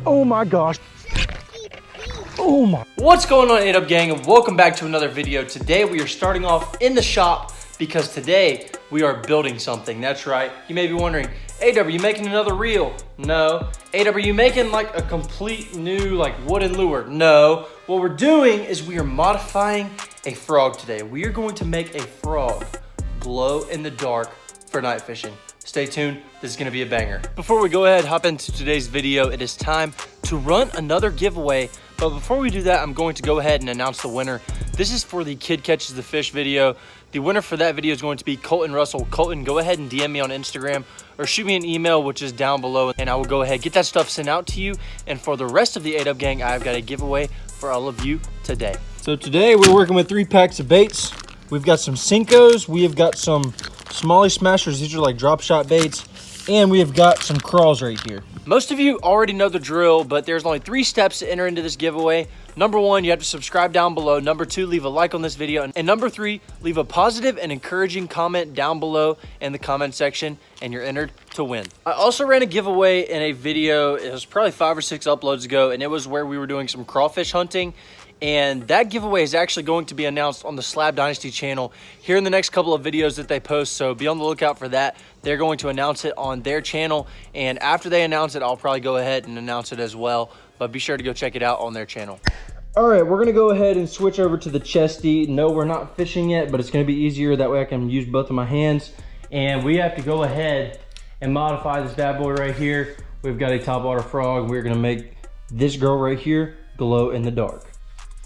Oh my gosh. Oh my. What's going on, ADUB gang, and welcome back to another video. Today we are starting off in the shop because today we are building something. That's right. You may be wondering, ADUB, are you making another reel? No. ADUB, are you making like a complete new like wooden lure? No. What we're doing is we are modifying a frog today. We are going to make a frog glow in the dark for night fishing. Stay tuned, this is gonna be a banger. Before we go ahead, hop into today's video, it is time to run another giveaway. But before we do that, I'm going to go ahead and announce the winner. This is for the Kid Catches the Fish video. The winner for that video is going to be Colton Russell. Colton, go ahead and DM me on Instagram or shoot me an email, which is down below, and I will go ahead, get that stuff sent out to you. And for the rest of the ADUB gang, I've got a giveaway for all of you today. So today we're working with 3 packs of baits. We've got some Cincos, we have got some Smallie Smashers, these are like drop shot baits, and we have got some crawls right here. Most of you already know the drill, but there's only 3 steps to enter into this giveaway. Number 1, you have to subscribe down below. Number 2, leave a like on this video. And number 3, leave a positive and encouraging comment down below in the comment section, and you're entered to win. I also ran a giveaway in a video, it was probably 5 or 6 uploads ago, and it was where we were doing some crawfish hunting. And that giveaway is actually going to be announced on the Slab Dynasty channel here in the next couple of videos that they post, so be on the lookout for that. They're going to announce it on their channel, and after they announce it, I'll probably go ahead and announce it as well, but be sure to go check it out on their channel. All right, we're gonna go ahead and switch over to the chesty. No, we're not fishing yet, but it's gonna be easier. That way I can use both of my hands. And we have to go ahead and modify this bad boy right here. We've got a topwater frog. We're gonna make this girl right here glow in the dark.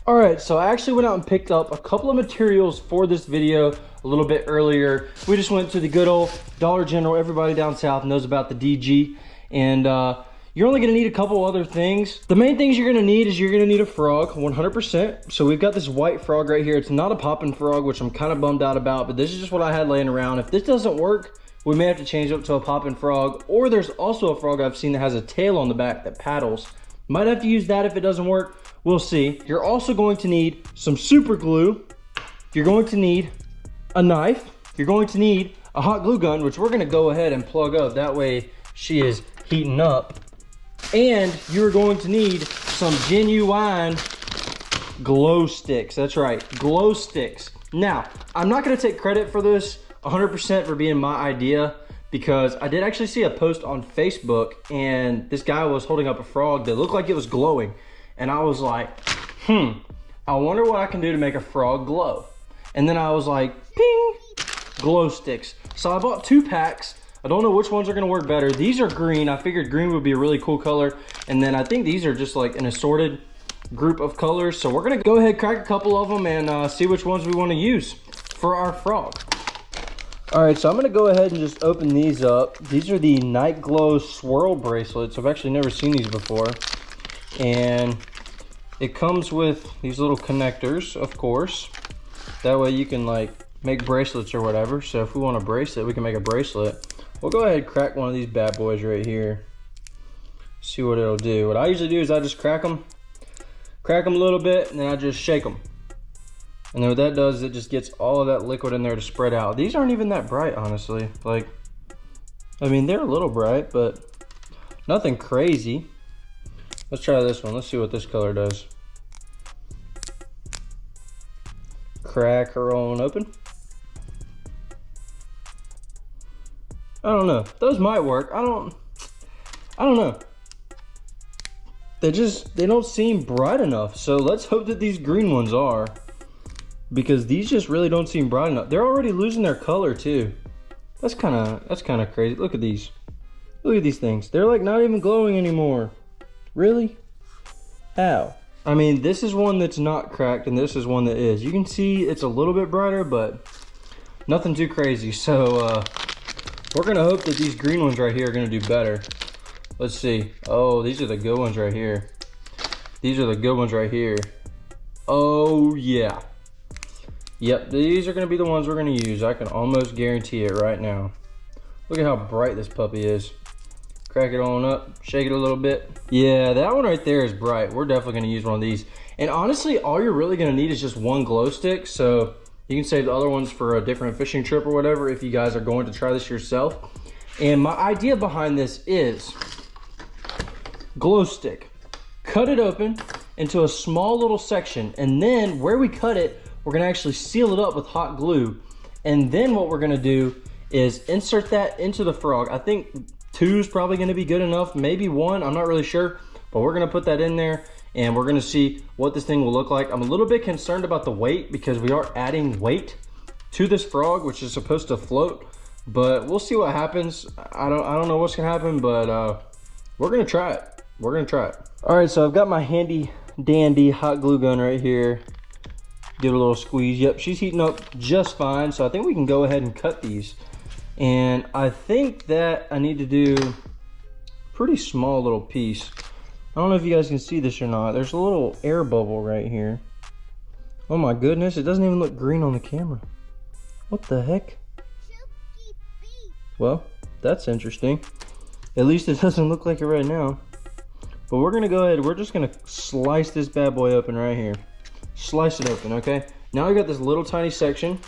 All right, so I actually went out and picked up a couple of materials for this video a little bit earlier. We just went to the good old Dollar General. Everybody down south knows about the DG. And you're only gonna need a couple other things. The main things you're gonna need is you're gonna need a frog, 100%. So we've got this white frog right here. It's not a popping frog, which I'm kind of bummed out about, but this is just what I had laying around. If this doesn't work, we may have to change it up to a popping frog. Or there's also a frog I've seen that has a tail on the back that paddles. Might have to use that if it doesn't work. We'll see. You're also going to need some super glue. You're going to need a knife. You're going to need a hot glue gun, which we're gonna go ahead and plug up. That way she is heating up. And you're going to need some genuine glow sticks. That's right, glow sticks. Now, I'm not gonna take credit for this 100% for being my idea, because I did actually see a post on Facebook and this guy was holding up a frog that looked like it was glowing. And I was like, I wonder what I can do to make a frog glow. And then I was like, ping, glow sticks. So I bought 2 packs. I don't know which ones are gonna work better. These are green. I figured green would be a really cool color. And then I think these are just like an assorted group of colors. So we're gonna go ahead, crack a couple of them and see which ones we wanna use for our frog. All right, so I'm gonna go ahead and just open these up. These are the Night Glow swirl bracelets. I've actually never seen these before. And it comes with these little connectors, of course. That way you can like make bracelets or whatever. So if we want a bracelet, we can make a bracelet. We'll go ahead and crack one of these bad boys right here. See what it'll do. What I usually do is I just crack them a little bit, and then I just shake them. And then what that does is it just gets all of that liquid in there to spread out. These aren't even that bright, honestly. Like, I mean, they're a little bright, but nothing crazy. Let's try this one. Let's see what this color does. Crack her on open. I don't know. Those might work. I don't know. They don't seem bright enough. So let's hope that these green ones are, because these just really don't seem bright enough. They're already losing their color too. That's kind of crazy. Look at these. Look at these things. They're like not even glowing anymore. Really? How? I mean, this is one that's not cracked and this is one that is. You can see it's a little bit brighter, but nothing too crazy. So we're gonna hope that these green ones right here are gonna do better. Let's see. Oh, these are the good ones right here. These are the good ones right here. Oh yeah. Yep, these are gonna be the ones we're gonna use. I can almost guarantee it right now. Look at how bright this puppy is. Crack it on up, shake it a little bit. Yeah, that one right there is bright. We're definitely gonna use one of these. And honestly, all you're really gonna need is just one glow stick. So you can save the other ones for a different fishing trip or whatever if you guys are going to try this yourself. And my idea behind this is glow stick, cut it open into a small little section, and then where we cut it, we're gonna actually seal it up with hot glue. And then what we're gonna do is insert that into the frog. I think 2 is probably gonna be good enough, maybe 1, I'm not really sure, but we're gonna put that in there and we're gonna see what this thing will look like. I'm a little bit concerned about the weight because we are adding weight to this frog, which is supposed to float, but we'll see what happens. I don't know what's gonna happen, but we're gonna try it. We're gonna try it. All right, so I've got my handy dandy hot glue gun right here. Give it a little squeeze. Yep, she's heating up just fine. So I think we can go ahead and cut these. And I think that I need to do a pretty small little piece. I don't know if you guys can see this or not. There's a little air bubble right here. Oh my goodness, it doesn't even look green on the camera. What the heck? Well, that's interesting. At least it doesn't look like it right now. But we're gonna go ahead, we're just gonna slice this bad boy open right here. Slice it open, okay? Now we got this little tiny section.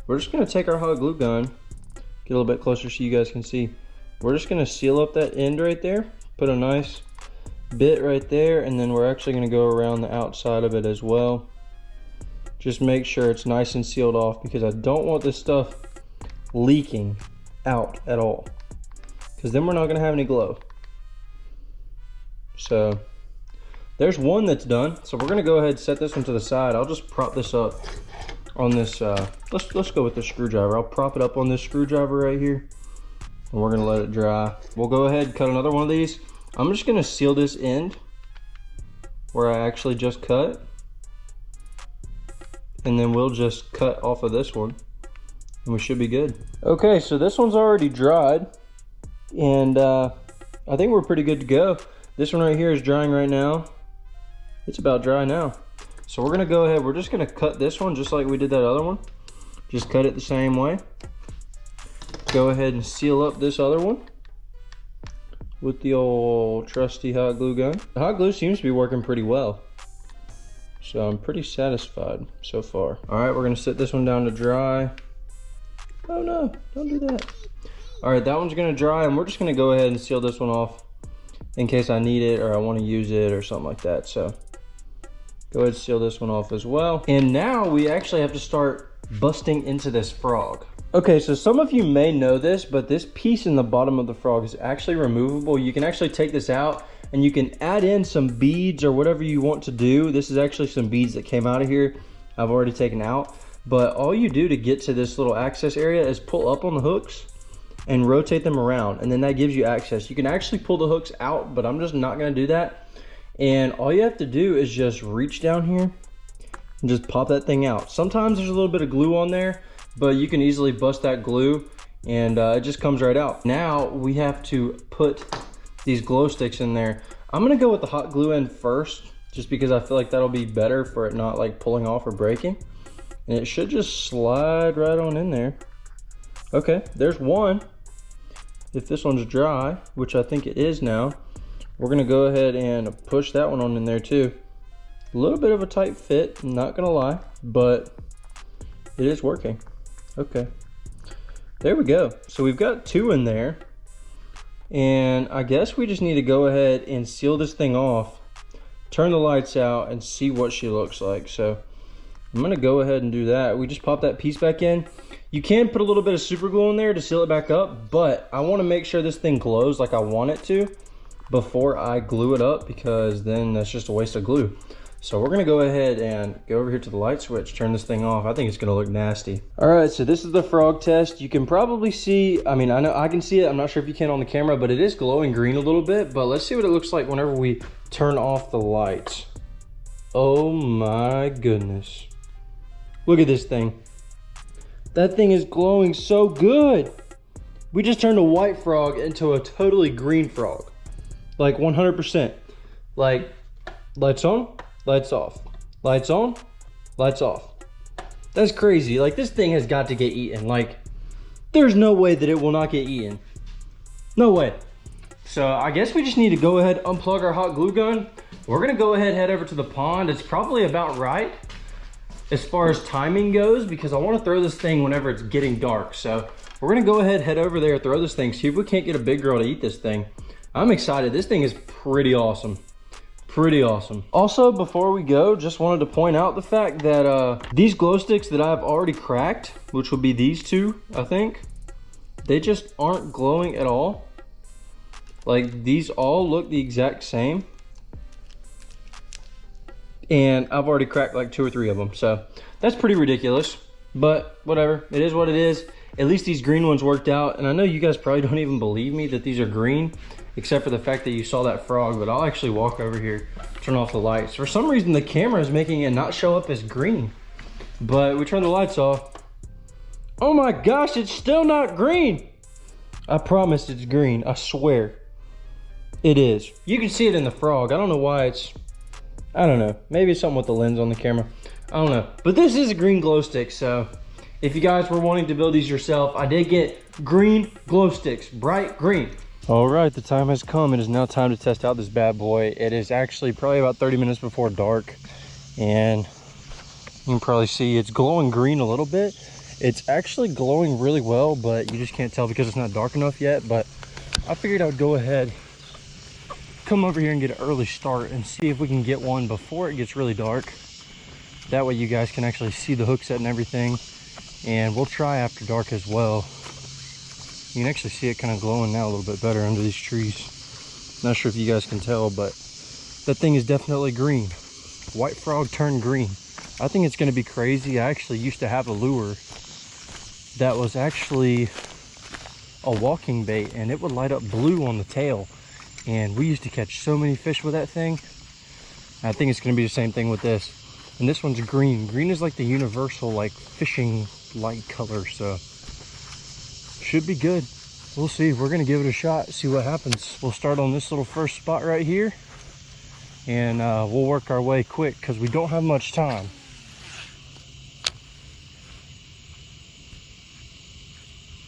We're just gonna take our hot glue gun, get a little bit closer so you guys can see. We're just gonna seal up that end right there, put a nice bit right there, and then we're actually gonna go around the outside of it as well. Just make sure it's nice and sealed off because I don't want this stuff leaking out at all, because then we're not gonna have any glow. So there's one that's done. So we're gonna go ahead and set this one to the side. I'll just prop this up on this, let's go with the screwdriver. I'll prop it up on this screwdriver right here, and we're gonna let it dry. We'll go ahead and cut another one of these. I'm just gonna seal this end where I actually just cut, and then we'll just cut off of this one, and we should be good. Okay, so this one's already dried, and I think we're pretty good to go. This one right here is drying right now. It's about dry now. So we're gonna go ahead, we're just gonna cut this one just like we did that other one. Just cut it the same way. Go ahead and seal up this other one with the old trusty hot glue gun. The hot glue seems to be working pretty well, so I'm pretty satisfied so far. All right, we're gonna set this one down to dry. Oh no, don't do that. All right, that one's gonna dry, and we're just gonna go ahead and seal this one off in case I need it or I want to use it or something like that. So go ahead and seal this one off as well. And now we actually have to start busting into this frog. Okay, so some of you may know this, but this piece in the bottom of the frog is actually removable. You can actually take this out and you can add in some beads or whatever you want to do. This is actually some beads that came out of here I've already taken out. But all you do to get to this little access area is pull up on the hooks and rotate them around, and then that gives you access. You can actually pull the hooks out, but I'm just not gonna do that. And all you have to do is just reach down here and just pop that thing out. Sometimes there's a little bit of glue on there, but you can easily bust that glue and it just comes right out. Now we have to put these glow sticks in there. I'm gonna go with the hot glue end first, just because I feel like that'll be better for it not like pulling off or breaking. And it should just slide right on in there. Okay, there's one. If this one's dry, which I think it is now, we're gonna go ahead and push that one on in there too. A little bit of a tight fit, I'm not gonna lie, but it is working. Okay, there we go. So we've got 2 in there, and I guess we just need to go ahead and seal this thing off, turn the lights out, and see what she looks like. So I'm gonna go ahead and do that. We just pop that piece back in. You can put a little bit of super glue in there to seal it back up, but I wanna make sure this thing glows like I want it to before I glue it up, because then that's just a waste of glue. So we're gonna go ahead and go over here to the light switch, turn this thing off. I think it's gonna look nasty. All right, so this is the frog test. You can probably see, I mean, I know I can see it. I'm not sure if you can on the camera, but it is glowing green a little bit. But let's see what it looks like whenever we turn off the lights. Oh my goodness. Look at this thing. That thing is glowing so good. We just turned a white frog into a totally green frog. Like 100%. Like, lights on, lights off. Lights on, lights off. That's crazy. Like, this thing has got to get eaten. Like, there's no way that it will not get eaten. No way. So I guess we just need to go ahead, unplug our hot glue gun. We're gonna go ahead, head over to the pond. It's probably about right as far as timing goes, because I want to throw this thing whenever it's getting dark. So we're gonna go ahead, head over there, throw this thing, see if we can't get a big girl to eat this thing. I'm excited. This thing is pretty awesome. Pretty awesome. Also, before we go, just wanted to point out the fact that these glow sticks that I've already cracked, which would be these two, I think, they just aren't glowing at all. Like, these all look the exact same. And I've already cracked like 2 or 3 of them. So that's pretty ridiculous, but whatever. It is what it is. At least these green ones worked out. And I know you guys probably don't even believe me that these are green, except for the fact that you saw that frog, but I'll actually walk over here, turn off the lights. For some reason, the camera is making it not show up as green, but we turn the lights off. Oh my gosh, it's still not green. I promise it's green, I swear. It is. You can see it in the frog. I don't know why it's, I don't know. Maybe it's something with the lens on the camera. I don't know, but this is a green glow stick, so if you guys were wanting to build these yourself, I did get green glow sticks, bright green. All right, the time has come. It is now time to test out this bad boy. It is actually probably about 30 minutes before dark, and you can probably see it's glowing green a little bit. It's actually glowing really well, but you just can't tell because it's not dark enough yet. But I figured I would go ahead, come over here and get an early start and see if we can get one before it gets really dark. That way you guys can actually see the hook set and everything, and we'll try after dark as well. You can actually see it kind of glowing now a little bit better under these trees. Not sure if you guys can tell, but that thing is definitely green. White frog turned green. I think it's going to be crazy. I actually used to have a lure that was actually a walking bait, and it would light up blue on the tail. And we used to catch so many fish with that thing. I think it's going to be the same thing with this. And this one's green. Green is like the universal like fishing light color, so should be good. We'll see. We're gonna give it a shot, see what happens. We'll start on this little first spot right here, and we'll work our way quick because we don't have much time.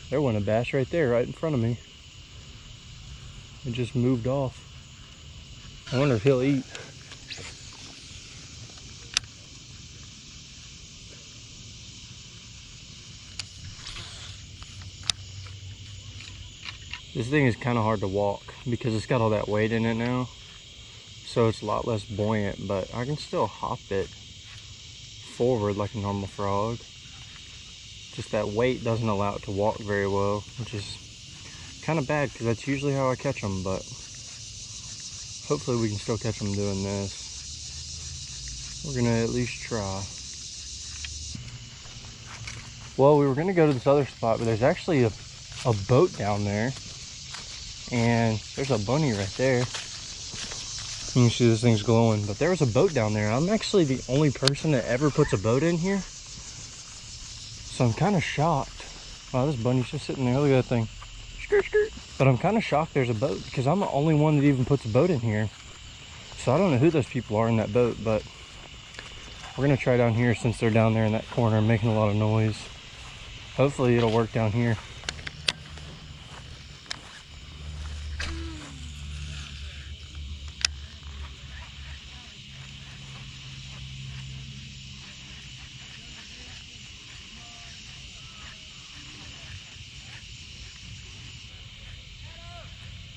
There went a bass right there, right in front of me. It just moved off. I wonder if he'll eat. This thing is kind of hard to walk because it's got all that weight in it now. So it's a lot less buoyant, but I can still hop it forward like a normal frog. Just that weight doesn't allow it to walk very well, which is kind of bad because that's usually how I catch them, but hopefully we can still catch them doing this. We're gonna at least try. Well, we were gonna go to this other spot, but there's actually a boat down there. And there's a bunny right there. You can see this thing's glowing, but there was a boat down there. I'm actually the only person that ever puts a boat in here, so I'm kind of shocked. Wow, this bunny's just sitting there. Look at that thing. Skirt, skirt. But I'm kind of shocked there's a boat because I'm the only one that even puts a boat in here. So I don't know who those people are in that boat, but we're gonna try down here since they're down there in that corner making a lot of noise. Hopefully it'll work down here.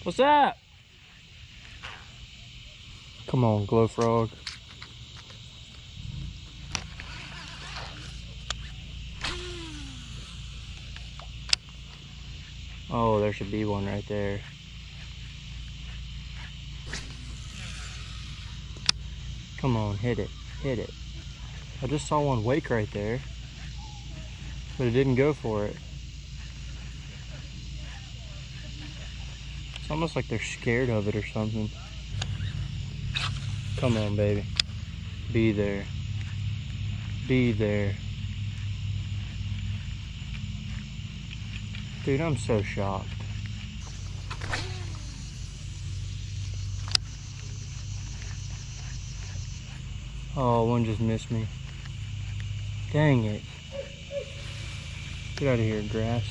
What's that? Come on, glow frog. Oh, there should be one right there. Come on, hit it, hit it. I just saw one wake right there, but it didn't go for it. It's almost like they're scared of it or something. Come on, baby. Be there. Be there. Dude, I'm so shocked. Oh, one just missed me. Dang it. Get out of here, grass.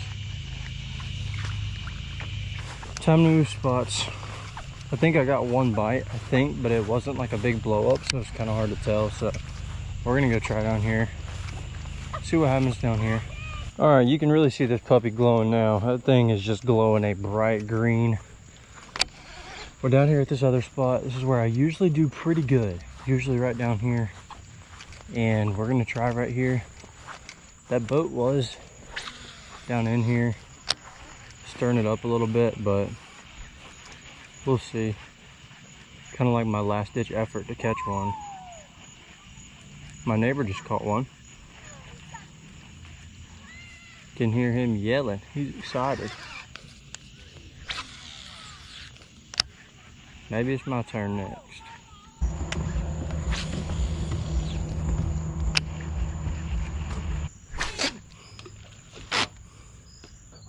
Time to move spots. I think I got one bite, but it wasn't like a big blow up, so it's kind of hard to tell. So we're gonna go try down here, see what happens down here. All right, you can really see this puppy glowing now. That thing is just glowing a bright green. We're down here at this other spot. This is where I usually do pretty good. Usually right down here. And we're gonna try right here. That boat was down in here, stirring it up a little bit, but we'll see. Kind of like my last ditch effort to catch one. My neighbor just caught one. Can hear him yelling. He's excited. Maybe it's my turn next.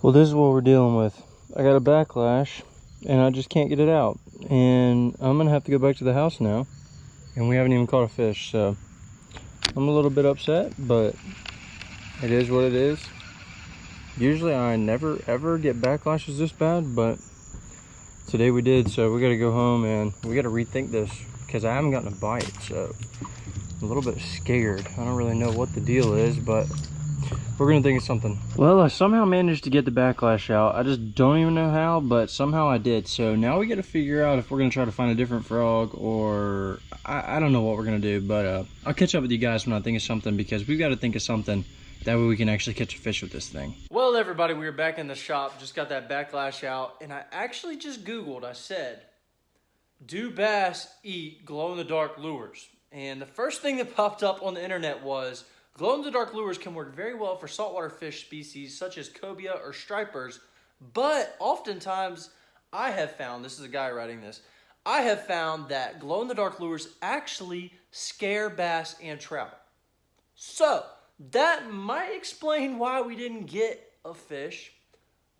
Well, this is what we're dealing with. I got a backlash and I just can't get it out. And I'm gonna have to go back to the house now. And we haven't even caught a fish, so I'm a little bit upset, but it is what it is. Usually I never ever get backlashes this bad, but today we did, so we gotta go home and we gotta rethink this because I haven't gotten a bite, so I'm a little bit scared. I don't really know what the deal is, but we're gonna think of something. Well, I somehow managed to get the backlash out. I just don't even know how, but somehow I did. So now we gotta figure out if we're gonna try to find a different frog, or I don't know what we're gonna do, but I'll catch up with you guys when I think of something, because we've got to think of something. That way we can actually catch a fish with this thing. Well, everybody, we were back in the shop, just got that backlash out, and I actually just Googled, I said, do bass eat glow-in-the-dark lures? And the first thing that popped up on the internet was, glow-in-the-dark lures can work very well for saltwater fish species such as cobia or stripers, but oftentimes I have found, this is a guy writing this, I have found that glow-in-the-dark lures actually scare bass and trout. So that might explain why we didn't get a fish,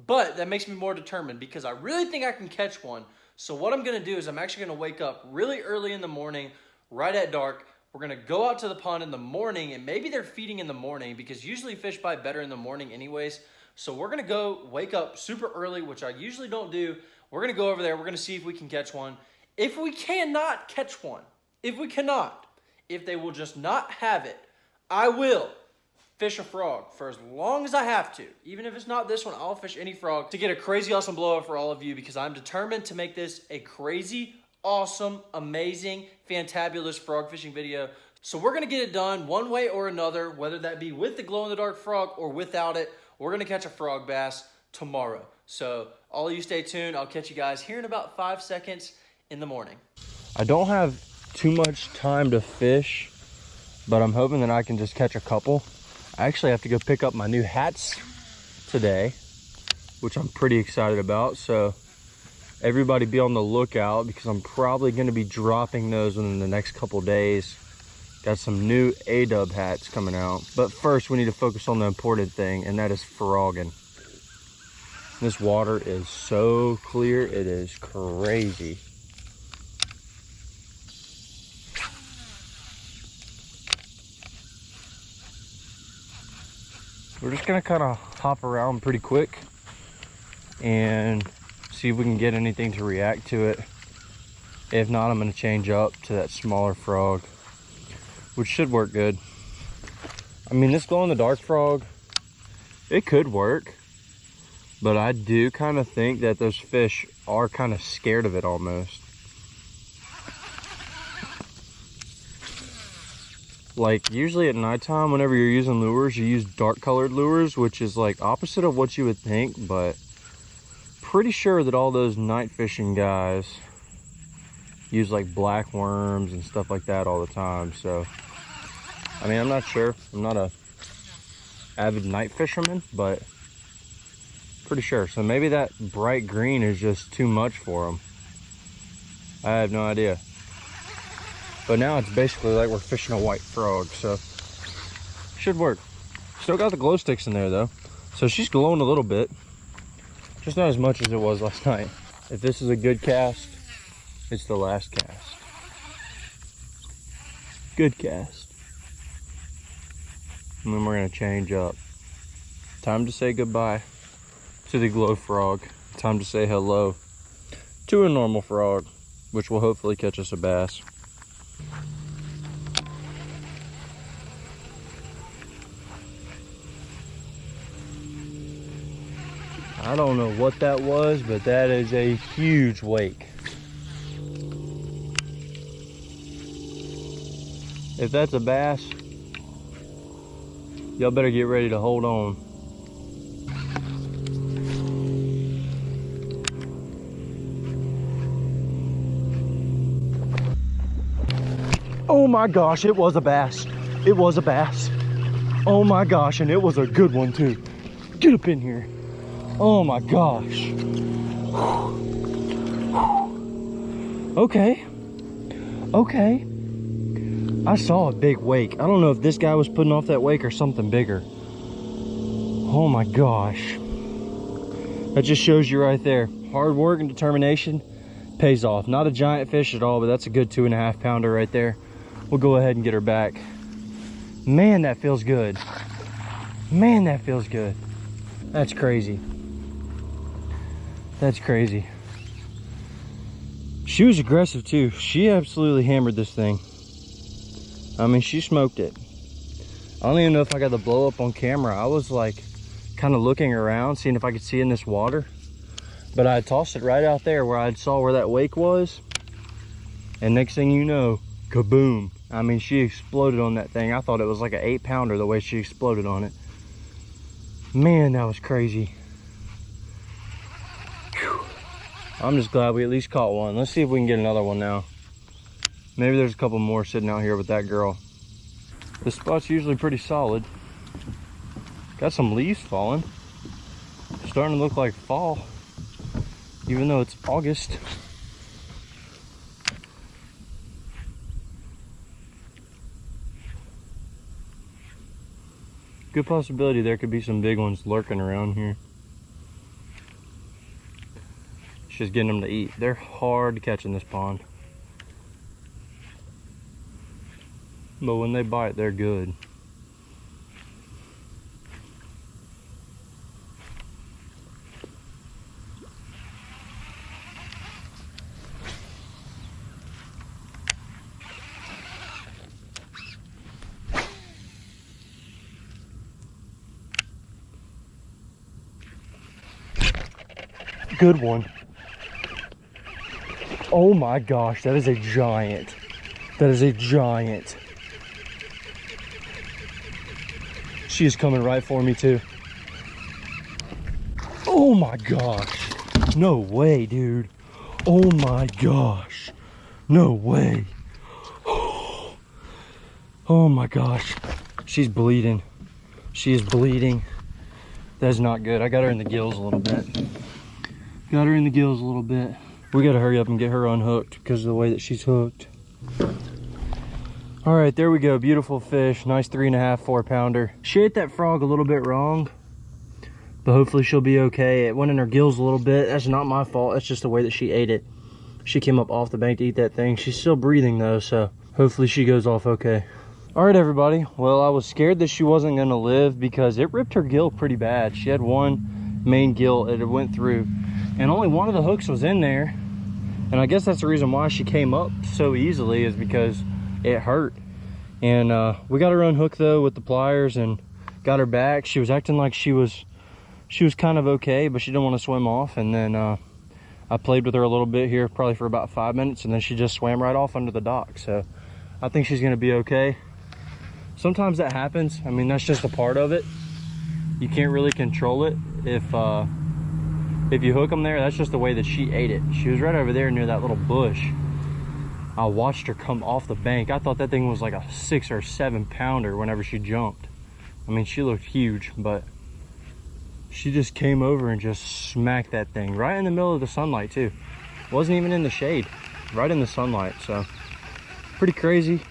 but that makes me more determined because I really think I can catch one. So what I'm gonna do is I'm actually gonna wake up really early in the morning, right at dark. We're gonna go out to the pond in the morning, and maybe they're feeding in the morning because usually fish bite better in the morning anyways. So we're gonna go wake up super early, which I usually don't do. We're gonna go over there, we're gonna see if we can catch one. If we cannot catch one, if they will just not have it, I will fish a frog for as long as I have to. Even if it's not this one, I'll fish any frog to get a crazy awesome blowout for all of you, because I'm determined to make this a crazy, awesome, amazing, fantabulous frog fishing video. So we're gonna get it done one way or another, whether that be with the glow-in-the-dark frog or without it. We're gonna catch a frog bass tomorrow. So all of you stay tuned. I'll catch you guys here in about 5 seconds in the morning. I don't have too much time to fish, but I'm hoping that I can just catch a couple. I actually have to go pick up my new hats today, which I'm pretty excited about. So everybody be on the lookout, because I'm probably going to be dropping those within the next couple days. Got some new ADUB hats coming out. But first we need to focus on the important thing, and that is frogging. This water is so clear, it is crazy. We're just gonna kind of hop around pretty quick and see if we can get anything to react to it. If not, I'm gonna change up to that smaller frog, which should work good. I mean, this glow-in-the-dark frog, it could work, but I do kind of think that those fish are kind of scared of it almost. Like, usually at nighttime, whenever you're using lures, you use dark colored lures, which is like opposite of what you would think, but pretty sure that all those night fishing guys use like black worms and stuff like that all the time. So, I mean, I'm not sure. I'm not a avid night fisherman, but pretty sure. So maybe that bright green is just too much for them. I have no idea. But now it's basically like we're fishing a white frog, so should work. Still got the glow sticks in there though. So she's glowing a little bit, just not as much as it was last night. If this is a good cast, it's the last cast. Good cast. And then we're gonna change up. Time to say goodbye to the glow frog. Time to say hello to a normal frog, which will hopefully catch us a bass. I don't know what that was, but that is a huge wake. If that's a bass, y'all better get ready to hold on. Oh my gosh, it was a bass. It was a bass. Oh my gosh, and it was a good one too. Get up in here. Oh my gosh. Okay. Okay. I saw a big wake. I don't know if this guy was putting off that wake or something bigger. Oh my gosh. That just shows you right there. Hard work and determination pays off. Not a giant fish at all, but that's a good 2.5 pounder right there. We'll go ahead and get her back. Man, that feels good. Man, that feels good. That's crazy. That's crazy. She was aggressive too. She absolutely hammered this thing. I mean, she smoked it. I don't even know if I got the blow up on camera. I was like kind of looking around, seeing if I could see in this water. But I tossed it right out there where I saw where that wake was. And next thing you know, kaboom. I mean, she exploded on that thing. I thought it was like an 8 pounder the way she exploded on it. Man, that was crazy. Whew. I'm just glad we at least caught one. Let's see if we can get another one now. Maybe there's a couple more sitting out here with that girl. This spot's usually pretty solid. Got some leaves falling. Starting to look like fall, even though it's August. Good possibility there could be some big ones lurking around here. It's just getting them to eat. They're hard to catch in this pond. But when they bite, they're good. Good one. Oh my gosh, that is a giant. That is a giant. She is coming right for me too. Oh my gosh. No way, dude. Oh my gosh. No way. Oh my gosh. She's bleeding. She is bleeding. That's not good. I got her in the gills a little bit. Got her in the gills a little bit. We gotta hurry up and get her unhooked because of the way that she's hooked. All right, there we go. Beautiful fish. Nice 3.5, 4 pounder. She ate that frog a little bit wrong, but hopefully she'll be okay. It went in her gills a little bit. That's not my fault. That's just the way that she ate it. She came up off the bank to eat that thing. She's still breathing though, so hopefully she goes off okay. All right, everybody. Well, I was scared that she wasn't gonna live because it ripped her gill pretty bad. She had one main gill that it went through, and only one of the hooks was in there. And I guess that's the reason why she came up so easily, is because it hurt. And we got her unhooked though with the pliers and got her back. She was acting like she was kind of okay, but she didn't want to swim off. And then I played with her a little bit here, probably for about 5 minutes, and then she just swam right off under the dock. So I think she's gonna be okay. Sometimes that happens. I mean, that's just a part of it. You can't really control it. If you hook them there, that's just the way that she ate it. She was right over there near that little bush. I watched her come off the bank. I thought that thing was like a 6 or 7 pounder whenever she jumped. I mean, she looked huge, but she just came over and just smacked that thing right in the middle of the sunlight too. Wasn't even in the shade, right in the sunlight. So pretty crazy.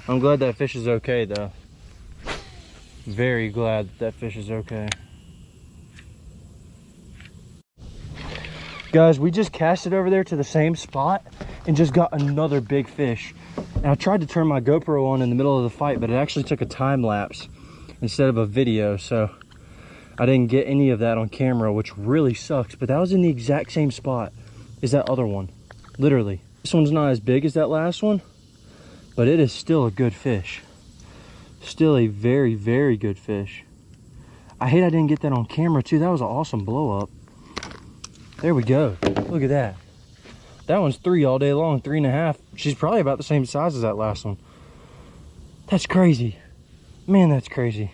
I'm glad that fish is okay though. Very glad that fish is okay. Guys, we just cast it over there to the same spot and just got another big fish. And I tried to turn my GoPro on in the middle of the fight, but it actually took a time lapse instead of a video, so I didn't get any of that on camera, which really sucks. But that was in the exact same spot as that other one, literally. This one's not as big as that last one, but it is still a good fish. Still a very, very good fish. I hate I didn't get that on camera too. That was an awesome blow up. There we go. Look at that. That one's 3 all day long, 3.5. She's probably about the same size as that last one. That's crazy. Man, that's crazy.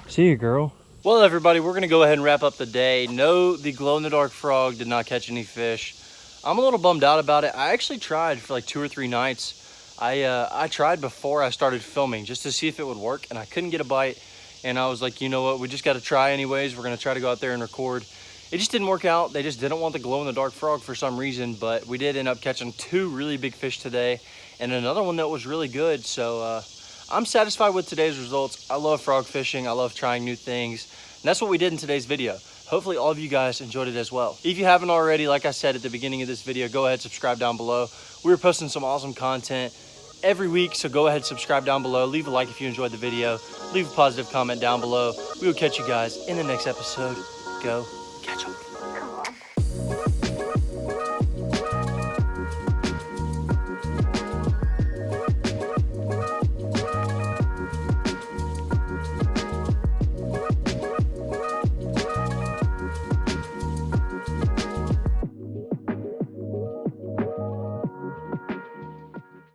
See you, girl. Well, everybody, we're gonna go ahead and wrap up the day. No, the glow-in-the-dark frog did not catch any fish. I'm a little bummed out about it. I actually tried for like 2 or 3 nights. I tried before I started filming just to see if it would work, and I couldn't get a bite. And I was like, you know what, we just got to try anyways. We're gonna try to go out there and record. It just didn't work out. They just didn't want the glow-in-the-dark frog for some reason, but we did end up catching 2 really big fish today and another one that was really good. So I'm satisfied with today's results. I love frog fishing. I love trying new things. And that's what we did in today's video. Hopefully all of you guys enjoyed it as well. If you haven't already, like I said at the beginning of this video, go ahead, subscribe down below. We're posting some awesome content every week, so go ahead, subscribe down below. Leave a like if you enjoyed the video. Leave a positive comment down below. We will catch you guys in the next episode. Go catch 'em.